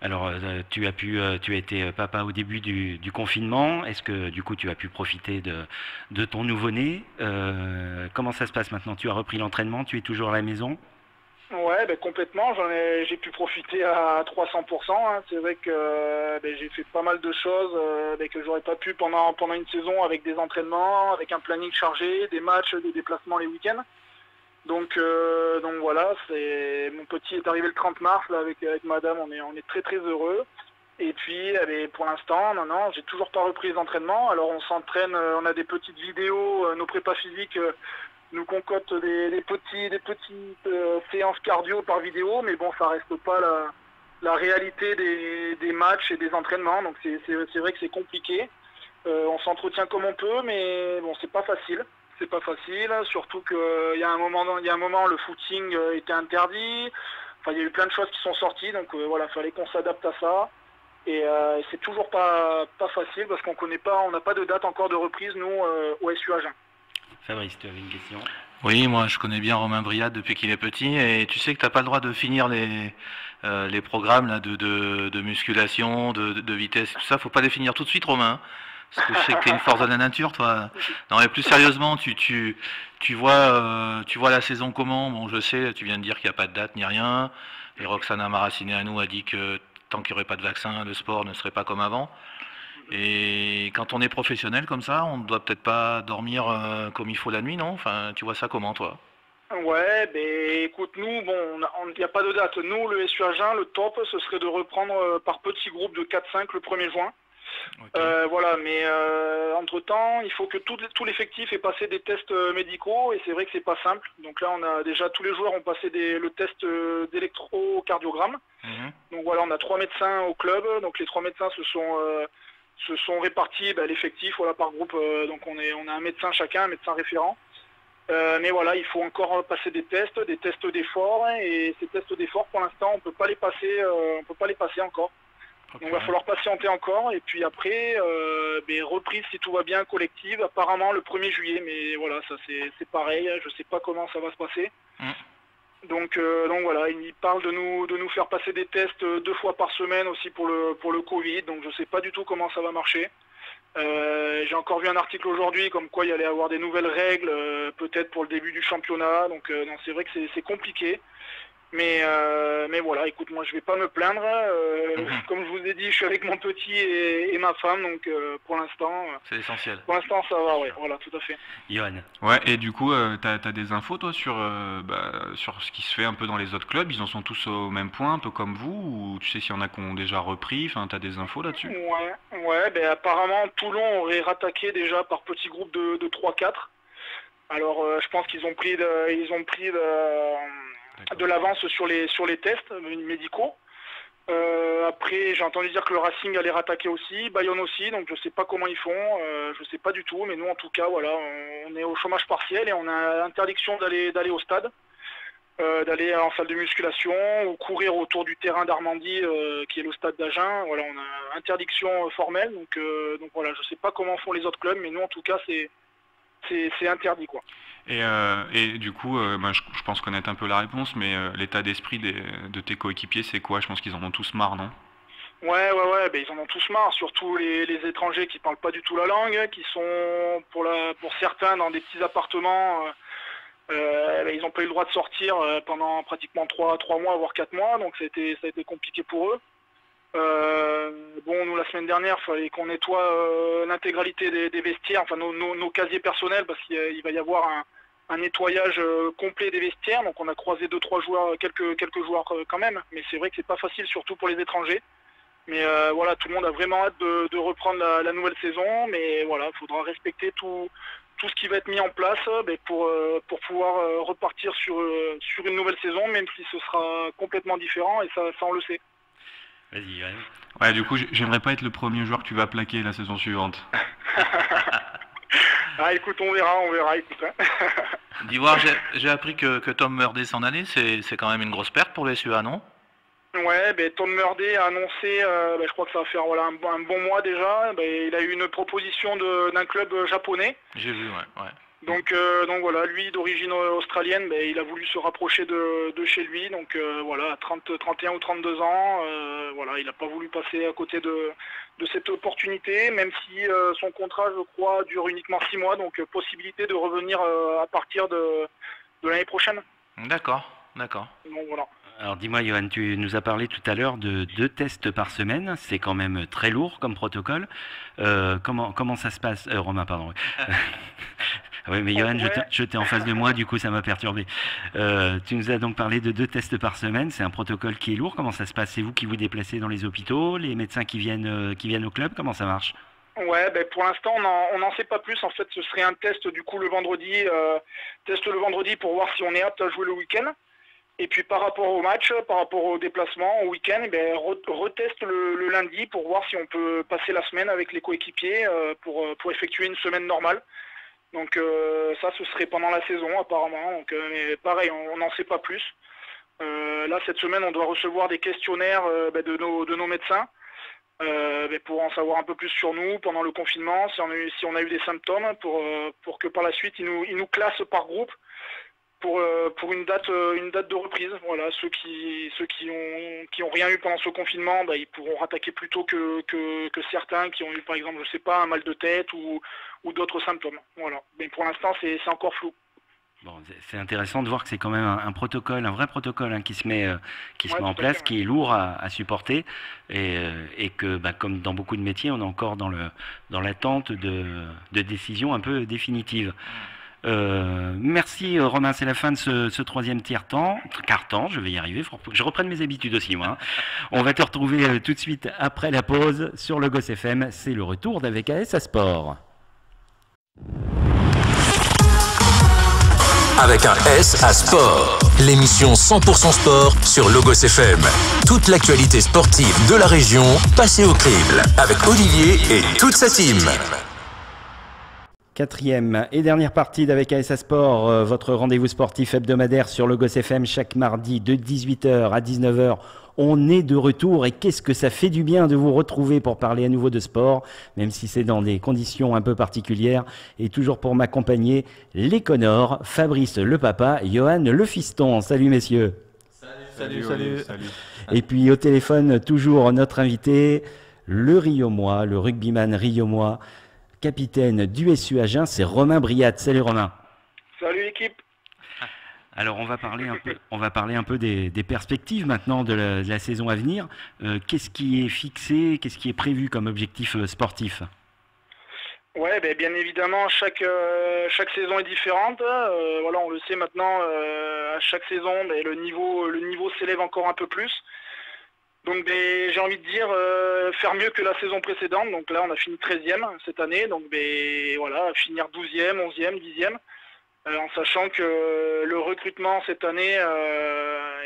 Alors, tu as été papa au début du confinement. Est-ce que du coup tu as pu profiter de ton nouveau-né? Comment ça se passe maintenant? Tu as repris l'entraînement? Tu es toujours à la maison? Ouais, complètement. J'ai pu profiter à 300%. Hein. C'est vrai que j'ai fait pas mal de choses que j'aurais pas pu pendant une saison, avec des entraînements, avec un planning chargé, des matchs, des déplacements les week-ends. Donc voilà, mon petit est arrivé le 30 mars là, avec madame, on est très très heureux. Et puis pour l'instant, non, j'ai toujours pas repris les entraînements. Alors on s'entraîne, on a des petites vidéos, nos prépas physiques nous concoctent des petites séances cardio par vidéo, mais bon, ça reste pas la réalité des matchs et des entraînements, donc c'est vrai que c'est compliqué. On s'entretient comme on peut, mais bon, c'est pas facile. C'est pas facile, surtout qu'il y a un moment le footing était interdit. Enfin, il y a eu plein de choses qui sont sorties, donc voilà, il fallait qu'on s'adapte à ça. Et c'est toujours pas facile parce on n'a pas de date encore de reprise, nous, au SU Agen. Fabrice, tu avais une question? Oui, moi je connais bien Romain Briat depuis qu'il est petit, et tu sais que tu n'as pas le droit de finir les programmes là, de musculation, de vitesse et tout ça. Faut pas les finir tout de suite, Romain. Parce que je sais que tu es une force de la nature, toi. Non, mais plus sérieusement, tu vois la saison comment? Bon, je sais, tu viens de dire qu'il n'y a pas de date ni rien. Et Roxana Maracineanu a dit que tant qu'il n'y aurait pas de vaccin, le sport ne serait pas comme avant. Et quand on est professionnel comme ça, on ne doit peut-être pas dormir comme il faut la nuit, non? Enfin, tu vois ça comment, toi? Ouais, écoute, nous, bon, il n'y a pas de date. Nous, le SU Agen, le top, ce serait de reprendre par petits groupes de 4-5 le 1er juin. Okay. Voilà, mais entre-temps, il faut que tout l'effectif ait passé des tests médicaux, et c'est vrai que c'est pas simple. Donc là, on a déjà, tous les joueurs ont passé le test d'électrocardiogramme. Donc voilà, on a 3 médecins au club. Donc les 3 médecins se sont répartis l'effectif, voilà, par groupe. Donc on a un médecin chacun, un médecin référent. Mais voilà, il faut encore passer des tests d'effort, et ces tests d'effort, pour l'instant, on peut pas les passer encore. Okay. Donc il va falloir patienter encore, et puis après, reprise si tout va bien, collective, apparemment le 1er juillet, mais voilà, ça c'est pareil, je sais pas comment ça va se passer. Donc voilà, il parle de nous faire passer des tests 2 fois par semaine aussi pour le Covid, donc je sais pas du tout comment ça va marcher. J'ai encore vu un article aujourd'hui comme quoi il allait avoir des nouvelles règles, peut-être pour le début du championnat, donc non, c'est vrai que c'est compliqué. Mais voilà, écoute, moi je vais pas me plaindre. Comme je vous ai dit, je suis avec mon petit et ma femme, donc pour l'instant. C'est l'essentiel. Pour l'instant, ça va, ouais, voilà, tout à fait. Johan. Ouais, et du coup, t'as des infos toi sur ce qui se fait un peu dans les autres clubs? Ils en sont tous au même point, un peu comme vous, ou tu sais s'il y en a qui ont déjà repris? Enfin, t'as des infos là-dessus? Ouais, apparemment Toulon aurait rattaqué déjà par petits groupes de 3-4. Alors, je pense qu'ils ont pris de l'avance sur les tests médicaux. Après, j'ai entendu dire que le Racing allait rattaquer aussi, Bayonne aussi, donc je sais pas comment ils font, je sais pas du tout, mais nous en tout cas, voilà, on est au chômage partiel et on a interdiction d'aller au stade, d'aller en salle de musculation ou courir autour du terrain d'Armandie, qui est le stade d'Agen. Voilà, on a interdiction formelle, donc voilà, je sais pas comment font les autres clubs, mais nous en tout cas, c'est interdit, quoi. Et du coup, je pense connaître un peu la réponse, mais l'état d'esprit de tes coéquipiers, c'est quoi? Je pense qu'ils en ont tous marre, non? Ouais, ben, ils en ont tous marre, surtout les étrangers qui parlent pas du tout la langue, qui sont pour certains dans des petits appartements. Ben, ils n'ont pas eu le droit de sortir pendant pratiquement 3 mois, voire 4 mois, donc ça a été compliqué pour eux. Bon, nous la semaine dernière, il fallait qu'on nettoie l'intégralité des vestiaires, enfin nos casiers personnels, parce qu'il va y avoir un nettoyage complet des vestiaires. Donc on a croisé 2-3 joueurs, quelques joueurs quand même, mais c'est vrai que c'est pas facile, surtout pour les étrangers. Mais voilà, tout le monde a vraiment hâte de reprendre la nouvelle saison, mais voilà, il faudra respecter tout ce qui va être mis en place pour pouvoir repartir sur une nouvelle saison, même si ce sera complètement différent, et ça on le sait. Vas-y, Johan. Ouais, du coup, j'aimerais pas être le premier joueur que tu vas plaquer la saison suivante. Ah, écoute, on verra, écoute. Hein. D'Ivoire, j'ai appris que Tom Murday s'en allait, c'est quand même une grosse perte pour les SUA, non? Ouais, ben, Tom Murday a annoncé, je crois que ça va faire un bon mois déjà, il a eu une proposition d'un club japonais. J'ai vu, ouais. Donc voilà, lui d'origine australienne, il a voulu se rapprocher de chez lui, donc voilà, 31 ou 32 ans, voilà, il n'a pas voulu passer à côté de cette opportunité, même si son contrat, je crois, dure uniquement 6 mois, donc possibilité de revenir à partir de l'année prochaine. D'accord. Donc voilà. Alors dis-moi, Johan, tu nous as parlé tout à l'heure de 2 tests par semaine. C'est quand même très lourd comme protocole. Comment ça se passe Romain, pardon. Oui. Oui, mais Johan, je t'ai en face de moi, du coup ça m'a perturbé. Tu nous as donc parlé de 2 tests par semaine. C'est un protocole qui est lourd. Comment ça se passe? C'est vous qui vous déplacez dans les hôpitaux, les médecins qui viennent au club? Comment ça marche? Ouais, pour l'instant on n'en sait pas plus. En fait, ce serait un test du coup le vendredi pour voir si on est apte à jouer le week-end. Et puis par rapport au match, par rapport au déplacement, au week-end, reteste le lundi pour voir si on peut passer la semaine avec les coéquipiers pour effectuer une semaine normale. Donc ça, ce serait pendant la saison apparemment. Donc, mais pareil, on n'en sait pas plus. Là, cette semaine, on doit recevoir des questionnaires de nos médecins pour en savoir un peu plus sur nous pendant le confinement, si on a eu des symptômes, pour que par la suite, ils nous classent par groupe. Pour une date de reprise. Voilà, ceux qui ont rien eu pendant ce confinement, ils pourront rattaquer plus tôt que certains qui ont eu, par exemple, je sais pas, un mal de tête ou d'autres symptômes. Voilà. Mais pour l'instant, c'est encore flou. Bon, c'est intéressant de voir que c'est quand même un protocole, un vrai protocole qui se met en place, fait, qui est lourd à supporter, et que, comme dans beaucoup de métiers, on est encore dans l'attente de décisions un peu définitives. Merci Romain, c'est la fin de ce 3e quart-temps, je vais y arriver, faut que je reprenne mes habitudes aussi moi. On va te retrouver tout de suite après la pause sur le Gosse FM, c'est le retour d'Avec AS à Sport. Avec un S à Sport, l'émission 100% sport sur Logos FM. Toute l'actualité sportive de la région passée au crible avec Olivier et toute sa team. 4e et dernière partie d'Avec AS Sport, votre rendez-vous sportif hebdomadaire sur le Gosse FM chaque mardi de 18h à 19h. On est de retour et qu'est-ce que ça fait du bien de vous retrouver pour parler à nouveau de sport, même si c'est dans des conditions un peu particulières. Et toujours pour m'accompagner, les Connors, Fabrice le papa, Johan le fiston. Salut messieurs. Salut. Et puis au téléphone, toujours notre invité, le Riomois, le rugbyman Riomois, capitaine du SU Agen, c'est Romain Briat. Salut Romain. Salut l'équipe. Alors on va parler un peu des perspectives maintenant de la saison à venir. Qu'est-ce qui est fixé, qu'est-ce qui est prévu comme objectif sportif? Ouais, bien évidemment, chaque saison est différente. Voilà, on le sait maintenant. À chaque saison, le niveau s'élève encore un peu plus. Donc j'ai envie de dire faire mieux que la saison précédente. Donc là on a fini 13e cette année. Donc voilà, finir 12e, 11e, 10e. En sachant que le recrutement cette année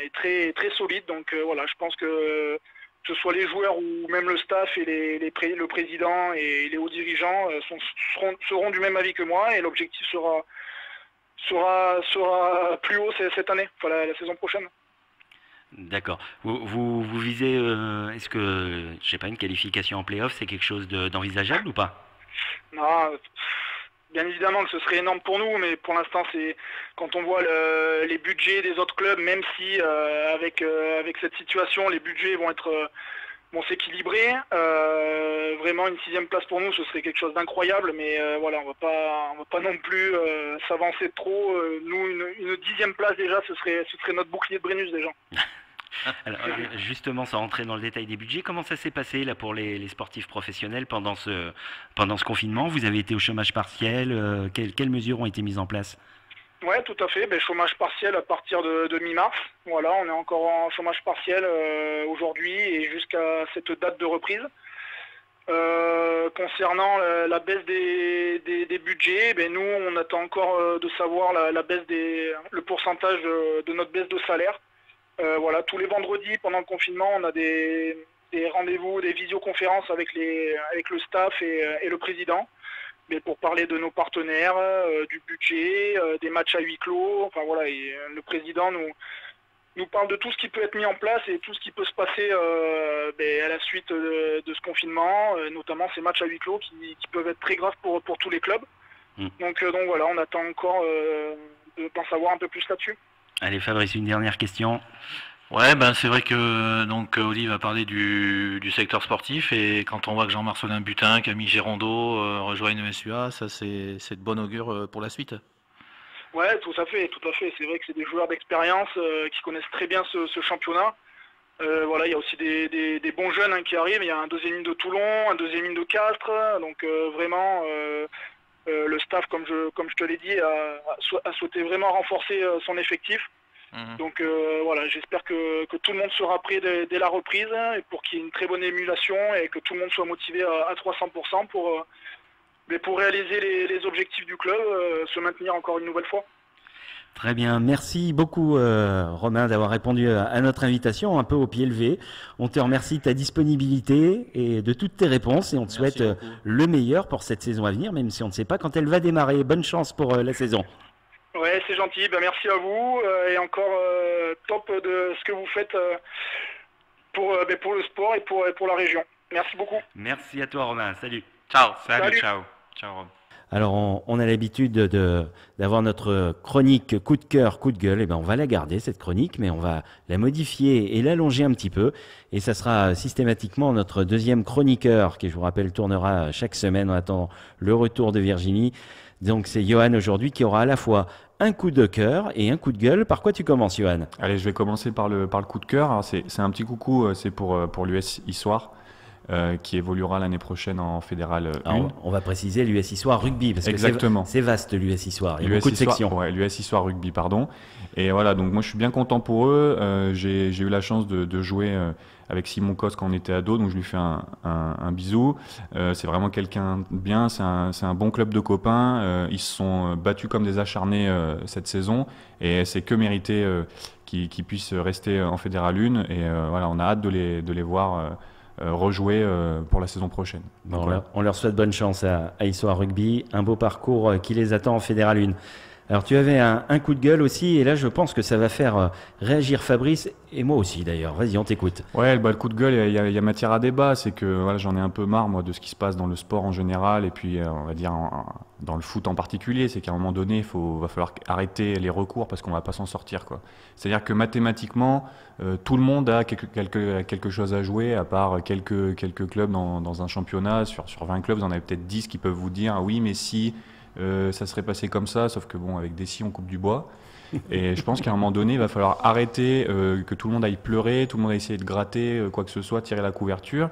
est très, très solide. Donc voilà, je pense que ce soit les joueurs ou même le staff et le président et les hauts dirigeants seront du même avis que moi. Et l'objectif sera plus haut cette année, enfin la saison prochaine. D'accord. Vous visez, est-ce que, je sais pas, une qualification en play-off, c'est quelque chose d'envisageable ou pas? Non, bien évidemment que ce serait énorme pour nous, mais pour l'instant, c'est quand on voit les budgets des autres clubs, même si avec cette situation, les budgets vont être bon, s'équilibrer. Vraiment, une 6e place pour nous, ce serait quelque chose d'incroyable, mais voilà, on va pas non plus s'avancer trop. Nous, une 10e place déjà, ce serait notre bouclier de Brennus déjà. Alors, justement, sans rentrer dans le détail des budgets, comment ça s'est passé là pour les sportifs professionnels pendant ce confinement? Vous avez été au chômage partiel, quelles mesures ont été mises en place? Ouais, tout à fait. Chômage partiel à partir de mi-mars. Voilà, on est encore en chômage partiel aujourd'hui et jusqu'à cette date de reprise. Concernant la baisse des budgets, nous, on attend encore de savoir la baisse le pourcentage de notre baisse de salaire. Voilà, tous les vendredis pendant le confinement, on a des rendez-vous, des visioconférences avec le staff et le président, mais pour parler de nos partenaires, du budget, des matchs à huis clos. Enfin voilà, et le président nous parle de tout ce qui peut être mis en place et tout ce qui peut se passer à la suite de ce confinement, notamment ces matchs à huis clos qui peuvent être très graves pour tous les clubs. Donc voilà, on attend encore d'en savoir un peu plus là-dessus. Allez Fabrice, une dernière question. Ouais, c'est vrai que donc Olive a parlé du secteur sportif, et quand on voit que Jean-Marcelin Butin, Camille Gérondeau rejoignent le SUA, ça c'est de bon augure pour la suite. Ouais, tout à fait. C'est vrai que c'est des joueurs d'expérience qui connaissent très bien ce championnat. Voilà, il y a aussi des bons jeunes qui arrivent. Il y a un 2e ligne de Toulon, un 2e ligne de Castres. Donc vraiment, le staff, comme je te l'ai dit, a souhaité vraiment renforcer son effectif. Donc voilà, j'espère que tout le monde sera prêt dès la reprise, et pour qu'il y ait une très bonne émulation et que tout le monde soit motivé à 300% pour réaliser les objectifs du club, se maintenir encore une nouvelle fois. Très bien, merci beaucoup Romain d'avoir répondu à notre invitation un peu au pied levé. On te remercie de ta disponibilité et de toutes tes réponses, et on te souhaite le meilleur pour cette saison à venir, même si on ne sait pas quand elle va démarrer. Bonne chance pour la saison. Ouais, c'est gentil, merci à vous, et encore top de ce que vous faites pour le sport et pour la région. Merci beaucoup. Merci à toi Romain, salut. Ciao. Salut. Ciao Rob. Alors on a l'habitude d'avoir notre chronique coup de cœur, coup de gueule. On va la garder cette chronique, mais on va la modifier et l'allonger un petit peu. Et ça sera systématiquement notre 2e chroniqueur, qui, je vous rappelle, tournera chaque semaine en attendant le retour de Virginie. Donc c'est Johan aujourd'hui qui aura à la fois un coup de cœur et un coup de gueule. Par quoi tu commences, Johan? Allez, je vais commencer par le coup de cœur. Alors, c'est un petit coucou, c'est pour l'US Issoire, qui évoluera l'année prochaine en Fédéral 1. Alors, on va préciser l'US Issoire Rugby, parce exactement. que c'est vaste l'US Issoire, il y a beaucoup de sections. Ouais, l'US Issoire Rugby, pardon. Et voilà, donc moi je suis bien content pour eux. J'ai eu la chance de jouer avec Simon Cos quand on était ado, donc je lui fais un bisou. C'est vraiment quelqu'un de bien, c'est un bon club de copains. Ils se sont battus comme des acharnés cette saison, et c'est que mérité qu'ils puissent rester en Fédéral 1. Et voilà, on a hâte de les voir rejouer pour la saison prochaine. Bon, voilà. On leur souhaite bonne chance à Issoire Rugby, un beau parcours qui les attend en Fédéral 1. Alors tu avais un coup de gueule aussi, et là je pense que ça va faire réagir Fabrice, et moi aussi d'ailleurs. Vas-y, on t'écoute. Ouais, le coup de gueule, il y a matière à débat. C'est que voilà, j'en ai un peu marre moi de ce qui se passe dans le sport en général, et puis on va dire dans le foot en particulier. C'est qu'à un moment donné, va falloir arrêter les recours, parce qu'on va pas s'en sortir, quoi. C'est-à-dire que mathématiquement, tout le monde a quelque chose à jouer, à part quelques clubs dans un championnat. Sur 20 clubs, vous en avez peut-être 10 qui peuvent vous dire oui, mais si ça serait passé comme ça, sauf que bon, avec des scies on coupe du bois. Et je pense qu'à un moment donné, il va falloir arrêter, que tout le monde aille pleurer, tout le monde aille essayer de gratter quoi que ce soit, tirer la couverture.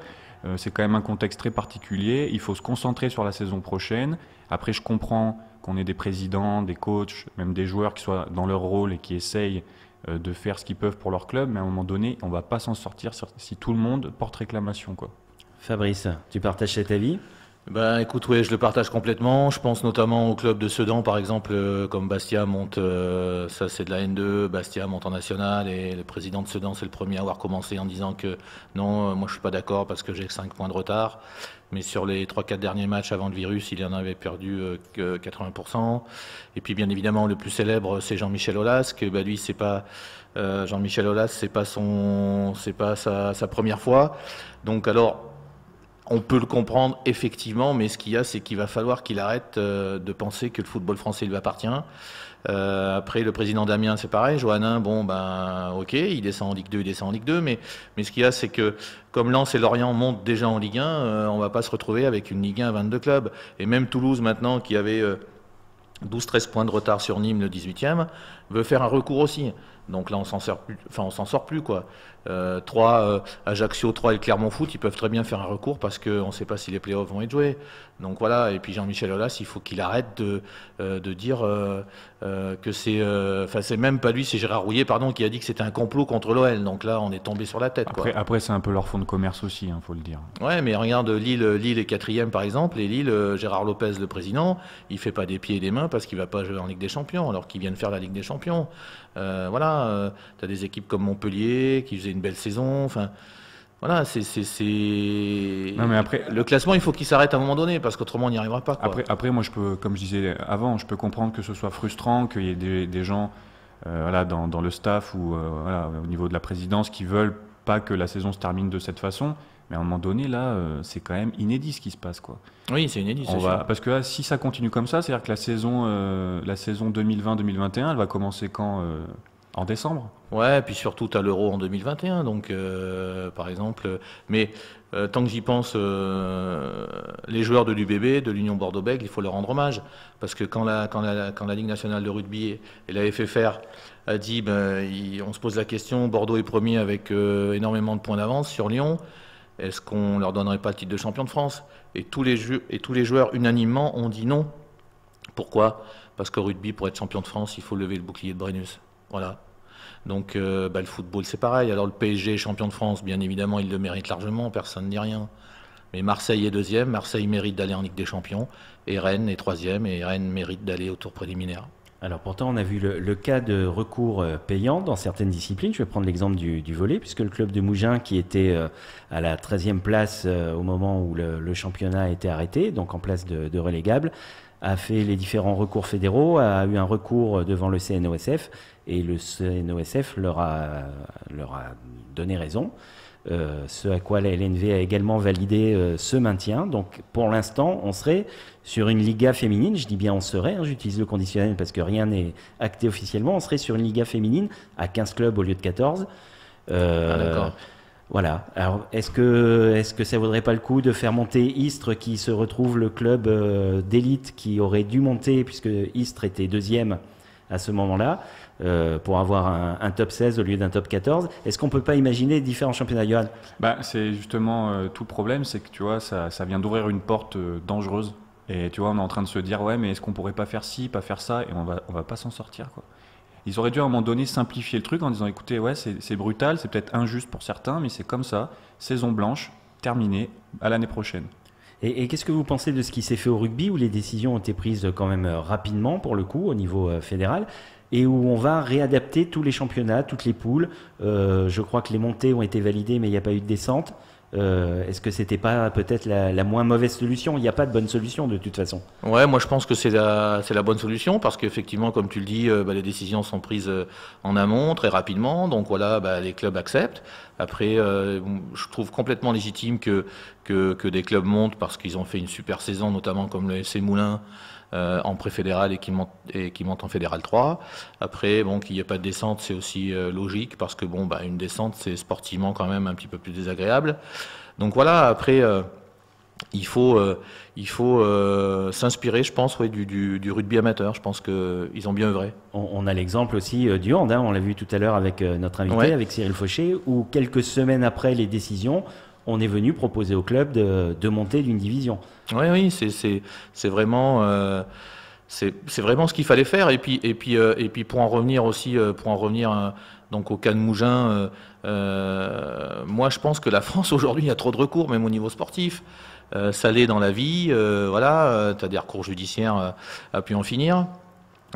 C'est quand même un contexte très particulier. Il faut se concentrer sur la saison prochaine. Après, je comprends qu'on ait des présidents, des coachs, même des joueurs qui soient dans leur rôle et qui essayent de faire ce qu'ils peuvent pour leur club, mais à un moment donné, on ne va pas s'en sortir si tout le monde porte réclamation, quoi. Fabrice, tu partages cet avis ? Écoute, oui, je le partage complètement. Je pense notamment au club de Sedan, par exemple, comme Bastia monte, ça c'est de la N2, Bastia monte en national, et le président de Sedan, c'est le premier à avoir commencé en disant que non, moi je suis pas d'accord parce que j'ai 5 points de retard. Mais sur les 3-4 derniers matchs avant le virus, il en avait perdu que 80%. Et puis bien évidemment, le plus célèbre, c'est Jean-Michel Aulas, que lui, c'est pas Jean-Michel Aulas, c'est pas sa première fois. Donc alors, On peut le comprendre effectivement, mais ce qu'il y a, c'est qu'il va falloir qu'il arrête de penser que le football français lui appartient. Après, le président d'Amiens, c'est pareil. Johannin, bon, ben, ok, il descend en Ligue 2, il descend en Ligue 2, mais ce qu'il y a, c'est que comme Lens et Lorient montent déjà en Ligue 1, on va pas se retrouver avec une Ligue 1 à 22 clubs. Et même Toulouse, maintenant, qui avait 12-13 points de retard sur Nîmes, le 18e, veut faire un recours aussi. Donc là, on s'en sort plus, quoi. Ajaccio, 3 et le Clermont Foot, ils peuvent très bien faire un recours parce qu'on ne sait pas si les playoffs vont être joués. Donc voilà, et puis Jean-Michel Aulas, il faut qu'il arrête de dire que c'est... Enfin, c'est même pas lui, c'est Gérard Rouillet, pardon, qui a dit que c'était un complot contre l'OL. Donc là, on est tombé sur la tête, quoi. Après c'est un peu leur fonds de commerce aussi, faut le dire. Ouais, mais regarde, Lille est 4e, par exemple, et Lille, Gérard Lopez, le président, il fait pas des pieds et des mains parce qu'il va pas jouer en Ligue des Champions, alors qu'il vient de faire la Ligue des Champions. Voilà, tu as des équipes comme Montpellier qui faisaient une belle saison. Enfin, voilà, Non, mais après, le classement, il faut qu'il s'arrête à un moment donné parce qu'autrement, on n'y arrivera pas, quoi. Après, moi, comme je disais avant, je peux comprendre que ce soit frustrant, qu'il y ait des gens voilà, dans le staff ou voilà, au niveau de la présidence qui veulent pas que la saison se termine de cette façon. Mais à un moment donné, là, c'est quand même inédit ce qui se passe, quoi. Oui, c'est inédit, c'est sûr. Parce que là, si ça continue comme ça, c'est-à-dire que la saison 2020-2021, elle va commencer quand en décembre. Ouais, puis surtout, tu as l'Euro en 2021, donc par exemple. Mais tant que j'y pense, les joueurs de l'UBB, de l'Union Bordeaux-Bègles, il faut leur rendre hommage. Parce que quand la Ligue nationale de rugby et la FFR a dit, on se pose la question, Bordeaux est premier avec énormément de points d'avance sur Lyon. Est-ce qu'on leur donnerait pas le titre de champion de France? Et tous les joueurs unanimement ont dit non. Pourquoi? Parce qu'au rugby, pour être champion de France, il faut lever le bouclier de Brennus. Voilà. Donc le football, c'est pareil. Alors le PSG est champion de France, bien évidemment, il le mérite largement, personne ne dit rien. Mais Marseille est 2e, Marseille mérite d'aller en Ligue des Champions, et Rennes est 3e, et Rennes mérite d'aller au tour préliminaire. Alors pourtant, on a vu le cas de recours payants dans certaines disciplines. Je vais prendre l'exemple du volley, puisque le club de Mougins, qui était à la 13e place au moment où le championnat a été arrêté, donc en place de relégable, a fait les différents recours fédéraux, a eu un recours devant le CNOSF, et le CNOSF leur a donné raison. Ce à quoi la LNV a également validé ce maintien. Donc pour l'instant, on serait sur une Liga féminine, je dis bien on serait, j'utilise le conditionnel parce que rien n'est acté officiellement, on serait sur une Liga féminine à 15 clubs au lieu de 14. D'accord. Voilà. Alors est-ce que ça vaudrait pas le coup de faire monter Istres, qui se retrouve le club d'élite qui aurait dû monter, puisque Istres était 2e à ce moment-là, pour avoir un top 16 au lieu d'un top 14. Est-ce qu'on ne peut pas imaginer différents championnats, Johan? C'est justement tout le problème, c'est que tu vois, ça vient d'ouvrir une porte dangereuse. Et tu vois, on est en train de se dire, ouais, mais est-ce qu'on pourrait pas faire ci, pas faire ça? Et on va pas s'en sortir, quoi. Ils auraient dû à un moment donné simplifier le truc en disant, écoutez, ouais, c'est brutal, c'est peut-être injuste pour certains, mais c'est comme ça, saison blanche, terminée, à l'année prochaine. Et qu'est-ce que vous pensez de ce qui s'est fait au rugby, où les décisions ont été prises quand même rapidement, pour le coup, au niveau fédéral, et où on va réadapter tous les championnats, toutes les poules? Je crois que les montées ont été validées, mais il n'y a pas eu de descente. Est-ce que c'était pas peut-être la moins mauvaise solution? Il n'y a pas de bonne solution de toute façon. Ouais, moi je pense que c'est la bonne solution, parce qu'effectivement, comme tu le dis, les décisions sont prises en amont très rapidement, donc voilà, les clubs acceptent. Après, je trouve complètement légitime que des clubs montent parce qu'ils ont fait une super saison, notamment comme le FC Moulins en pré-fédéral et qui monte en fédéral 3. Après, qu'il n'y ait pas de descente, c'est aussi logique, parce que une descente, c'est sportivement quand même un petit peu plus désagréable. Donc voilà, après, il faut s'inspirer, je pense, du rugby amateur. Je pense qu'ils ont bien œuvré. On a l'exemple aussi du hand, on l'a vu tout à l'heure avec notre invité, ouais, avec Cyril Fauché, où quelques semaines après les décisions, on est venu proposer au club de monter d'une division. Oui, c'est vraiment ce qu'il fallait faire. Et puis pour en revenir aussi, donc au cas de Mougins, moi je pense que la France aujourd'hui a trop de recours, même au niveau sportif. Ça l'est dans la vie, voilà, tu as des recours judiciaires à pu en finir.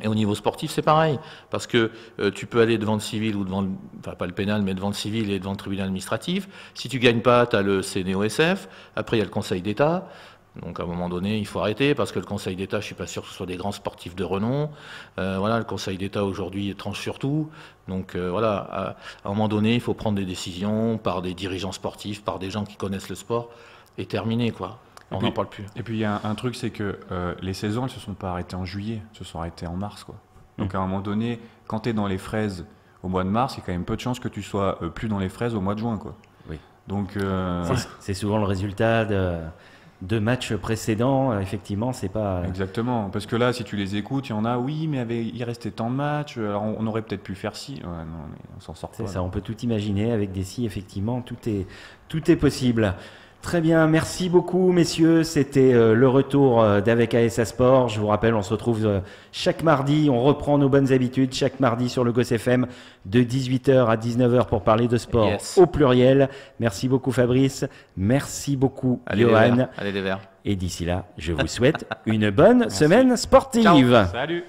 Et au niveau sportif, c'est pareil, parce que tu peux aller devant le civil ou devant, pas le pénal, mais devant le civil et devant le tribunal administratif. Si tu gagnes pas, tu as le CNOSF. Après, il y a le Conseil d'État. Donc à un moment donné, il faut arrêter, parce que le Conseil d'État, je suis pas sûr que ce soit des grands sportifs de renom. Voilà, le Conseil d'État aujourd'hui tranche sur tout. Donc voilà, à un moment donné, il faut prendre des décisions par des dirigeants sportifs, par des gens qui connaissent le sport. est terminé, quoi. On n'en parle plus. Et puis il y a un truc, c'est que les saisons, elles se sont pas arrêtées en juillet, elles se sont arrêtées en mars, quoi. Donc à un moment donné, quand tu es dans les fraises au mois de mars, il y a quand même peu de chances que tu sois plus dans les fraises au mois de juin, quoi. Oui. Donc c'est souvent le résultat de matchs précédents. Effectivement, c'est pas. Exactement, parce que là, si tu les écoutes, il y en a, oui, mais il restait tant de matchs, alors on aurait peut-être pu faire ci. Ouais, non, mais on s'en sort pas. C'est ça, on peut tout imaginer avec des si, effectivement, tout est possible. Très bien, merci beaucoup messieurs, c'était le retour d'Avec ASA Sport. Je vous rappelle, on se retrouve chaque mardi, on reprend nos bonnes habitudes, chaque mardi sur le Gosse FM de 18h à 19h pour parler de sport au pluriel. Merci beaucoup Fabrice, merci beaucoup Johan. Allez les Verts. Et d'ici là, je vous souhaite une bonne semaine sportive. Ciao. Salut.